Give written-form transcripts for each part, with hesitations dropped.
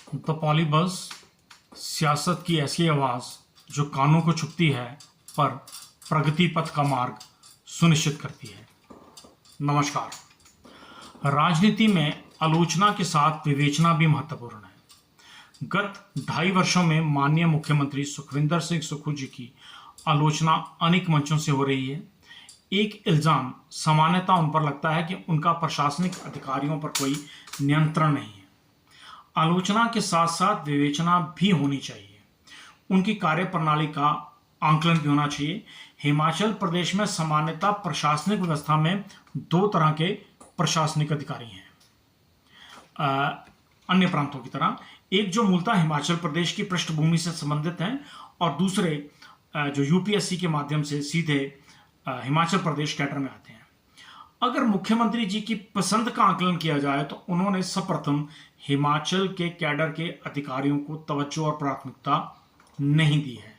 The पॉलीबस सियासत की ऐसी आवाज़ जो कानों को छुपती है पर प्रगति पथ का मार्ग सुनिश्चित करती है। नमस्कार। राजनीति में आलोचना के साथ विवेचना भी महत्वपूर्ण है। गत 2.5 वर्षों में माननीय मुख्यमंत्री सुखविंदर सिंह सुक्खू जी की आलोचना अनेक मंचों से हो रही है। एक इल्ज़ाम सामान्यतः उन पर लगता है कि उनका प्रशासनिक अधिकारियों पर कोई नियंत्रण नहीं है। आलोचना के साथ साथ विवेचना भी होनी चाहिए। उनकी कार्यप्रणाली का आंकलन भी होना चाहिए। हिमाचल प्रदेश में सामान्यतः प्रशासनिक व्यवस्था में 2 तरह के प्रशासनिक अधिकारी हैं, अन्य प्रांतों की तरह। एक जो मूलतः हिमाचल प्रदेश की पृष्ठभूमि से संबंधित हैं और दूसरे जो यूपीएससी के माध्यम से सीधे हिमाचल प्रदेश कैडर में आते हैं। अगर मुख्यमंत्री जी की पसंद का आकलन किया जाए तो उन्होंने सर्वप्रथम हिमाचल के कैडर के अधिकारियों को तवज्जो और प्राथमिकता नहीं दी है।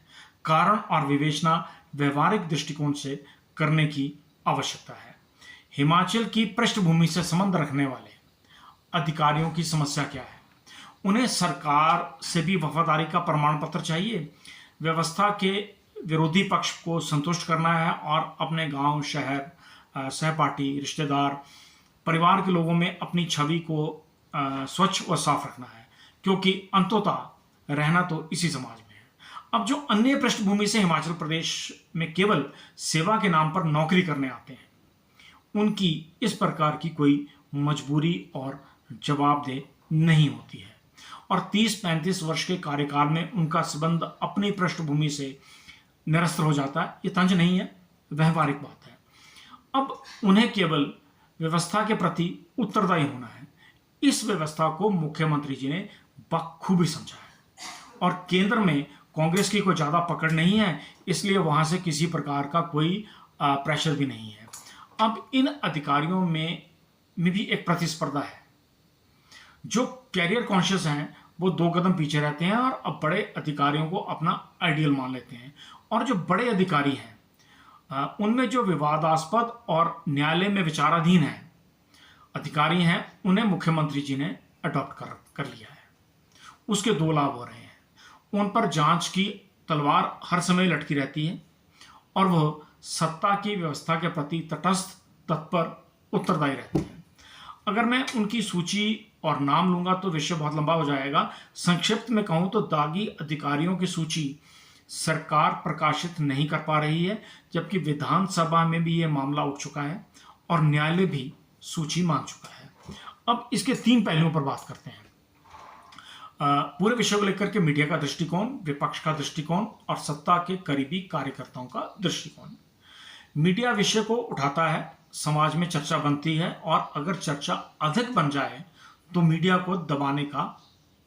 कारण और विवेचना व्यवहारिक दृष्टिकोण से करने की आवश्यकता है। हिमाचल की पृष्ठभूमि से संबंध रखने वाले अधिकारियों की समस्या क्या है? उन्हें सरकार से भी वफादारी का प्रमाण पत्र चाहिए, व्यवस्था के विरोधी पक्ष को संतुष्ट करना है और अपने गांव, शहर, सहपाठी, रिश्तेदार, परिवार के लोगों में अपनी छवि को स्वच्छ व साफ रखना है, क्योंकि अंततः रहना तो इसी समाज में है। अब जो अन्य पृष्ठभूमि से हिमाचल प्रदेश में केवल सेवा के नाम पर नौकरी करने आते हैं, उनकी इस प्रकार की कोई मजबूरी और जवाबदेह नहीं होती है और 30-35 वर्ष के कार्यकाल में उनका संबंध अपनी पृष्ठभूमि से निरस्त हो जाता है। ये तंज नहीं है, व्यवहारिक बात है। अब उन्हें केवल व्यवस्था के प्रति उत्तरदायी होना है। इस व्यवस्था को मुख्यमंत्री जी ने बखूबी समझा है और केंद्र में कांग्रेस की कोई ज़्यादा पकड़ नहीं है, इसलिए वहाँ से किसी प्रकार का कोई प्रेशर भी नहीं है। अब इन अधिकारियों में भी एक प्रतिस्पर्धा है। जो कैरियर कॉन्शियस हैं वो 2 कदम पीछे रहते हैं और अब बड़े अधिकारियों को अपना आइडियल मान लेते हैं। और जो बड़े अधिकारी हैं उनमें जो विवादास्पद और न्यायालय में विचाराधीन है अधिकारी हैं, उन्हें मुख्यमंत्री जी ने अडॉप्ट कर लिया है। उसके 2 लाभ हो रहे हैं। उन पर जांच की तलवार हर समय लटकी रहती है और वह सत्ता की व्यवस्था के प्रति तटस्थ, तत्पर, उत्तरदायी रहते हैं। अगर मैं उनकी सूची और नाम लूंगा तो विषय बहुत लंबा हो जाएगा। संक्षिप्त में कहूं तो दागी अधिकारियों की सूची सरकार प्रकाशित नहीं कर पा रही है, जबकि विधानसभा में भी यह मामला उठ चुका है और न्यायालय भी सूची मांग चुका है। अब इसके 3 पहलुओं पर बात करते हैं। पूरे विषय को लेकर के मीडिया का दृष्टिकोण, विपक्ष का दृष्टिकोण और सत्ता के करीबी कार्यकर्ताओं का दृष्टिकोण। मीडिया विषय को उठाता है, समाज में चर्चा बनती है और अगर चर्चा अधिक बन जाए तो मीडिया को दबाने का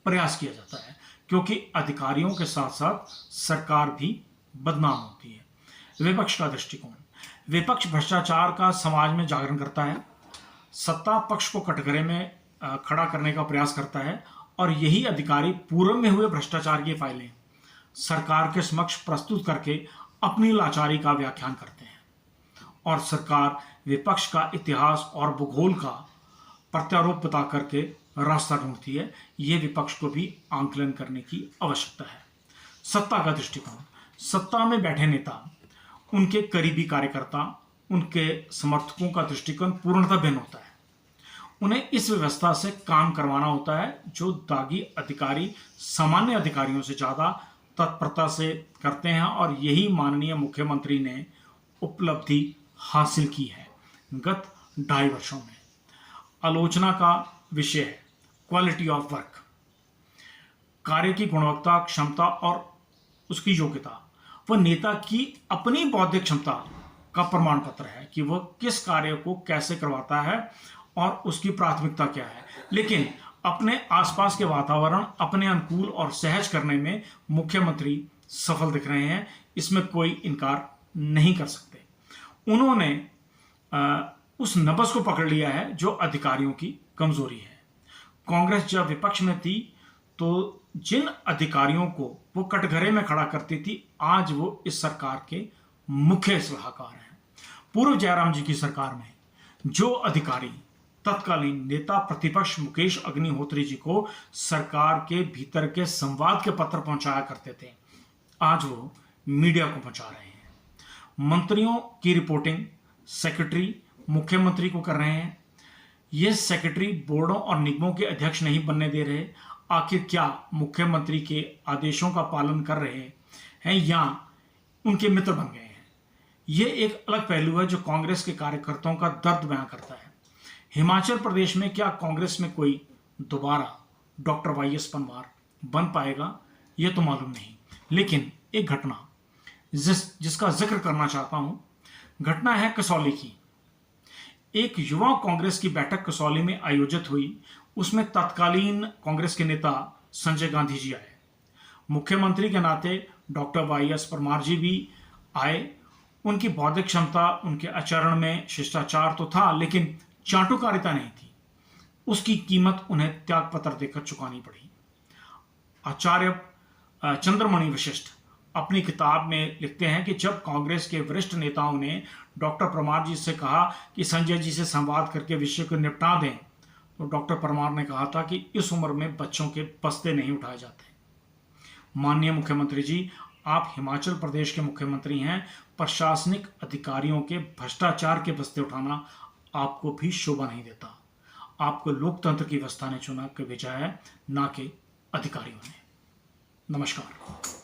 प्रयास किया जाता है, क्योंकि अधिकारियों के साथ साथ सरकार भी बदनाम होती है। विपक्ष का दृष्टिकोण। विपक्ष भ्रष्टाचार का समाज में जागरण करता है, सत्ता पक्ष को कटघरे में खड़ा करने का प्रयास करता है और यही अधिकारी पूर्व में हुए भ्रष्टाचार की फाइलें सरकार के समक्ष प्रस्तुत करके अपनी लाचारी का व्याख्यान करते हैं और सरकार विपक्ष का इतिहास और भूगोल का प्रत्यारोप बता करके रास्ता ढूंढती है। यह विपक्ष को भी आंकलन करने की आवश्यकता है। सत्ता का दृष्टिकोण। सत्ता में बैठे नेता, उनके करीबी कार्यकर्ता, उनके समर्थकों का दृष्टिकोण पूर्णतः भिन्न होता है। उन्हें इस व्यवस्था से काम करवाना होता है जो दागी अधिकारी सामान्य अधिकारियों से ज़्यादा तत्परता से करते हैं और यही माननीय मुख्यमंत्री ने उपलब्धि हासिल की है गत 2.5 वर्षों में। आलोचना का विषय है क्वालिटी ऑफ वर्क। कार्य की गुणवत्ता, क्षमता और उसकी योग्यता वह नेता की अपनी बौद्धिक क्षमता का प्रमाण पत्र है कि वह किस कार्य को कैसे करवाता है और उसकी प्राथमिकता क्या है। लेकिन अपने आसपास के वातावरण अपने अनुकूल और सहज करने में मुख्यमंत्री सफल दिख रहे हैं, इसमें कोई इनकार नहीं कर सकते। उन्होंने उस नब्ज को पकड़ लिया है जो अधिकारियों की कमजोरी है। कांग्रेस जब विपक्ष में थी तो जिन अधिकारियों को वो कटघरे में खड़ा करती थी, आज वो इस सरकार के मुख्य सलाहकार हैं। पूर्व जयराम जी की सरकार में जो अधिकारी तत्कालीन नेता प्रतिपक्ष मुकेश अग्निहोत्री जी को सरकार के भीतर के संवाद के पत्र पहुंचाया करते थे। आज वो मीडिया को पहुंचा रहे हैं। मंत्रियों की रिपोर्टिंग सेक्रेटरी मुख्यमंत्री को कर रहे हैं। ये सेक्रेटरी बोर्डों और निगमों के अध्यक्ष नहीं बनने दे रहे। आखिर क्या मुख्यमंत्री के आदेशों का पालन कर रहे हैं या उनके मित्र बन गए हैं? ये एक अलग पहलू है जो कांग्रेस के कार्यकर्ताओं का दर्द बयां करता है। हिमाचल प्रदेश में क्या कांग्रेस में कोई दोबारा डॉक्टर वाईएस परमार बन पाएगा, यह तो मालूम नहीं। लेकिन एक घटना जिसका जिक्र करना चाहता हूं, घटना है कसौली की। एक युवा कांग्रेस की बैठक कसौली में आयोजित हुई। उसमें तत्कालीन कांग्रेस के नेता संजय गांधी जी आए। मुख्यमंत्री के नाते डॉक्टर वाईएस परमार जी भी आए। उनकी बौद्धिक क्षमता, उनके आचरण में शिष्टाचार तो था, लेकिन चाटुकारिता नहीं थी। उसकी कीमत उन्हें त्यागपत्र देकर चुकानी पड़ी। आचार्य चंद्रमणि वशिष्ठ अपनी किताब में लिखते हैं कि जब कांग्रेस के वरिष्ठ नेताओं ने डॉक्टर परमार जी से कहा कि संजय जी से संवाद करके विषय को निपटा दें, तो डॉक्टर परमार ने कहा था कि इस उम्र में बच्चों के बस्ते नहीं उठाए जाते। माननीय मुख्यमंत्री जी, आप हिमाचल प्रदेश के मुख्यमंत्री हैं। प्रशासनिक अधिकारियों के भ्रष्टाचार के बस्ते उठाना आपको भी शोभा नहीं देता। आपको लोकतंत्र की व्यवस्था ने चुना के भेजा है, ना कि अधिकारियों ने। नमस्कार।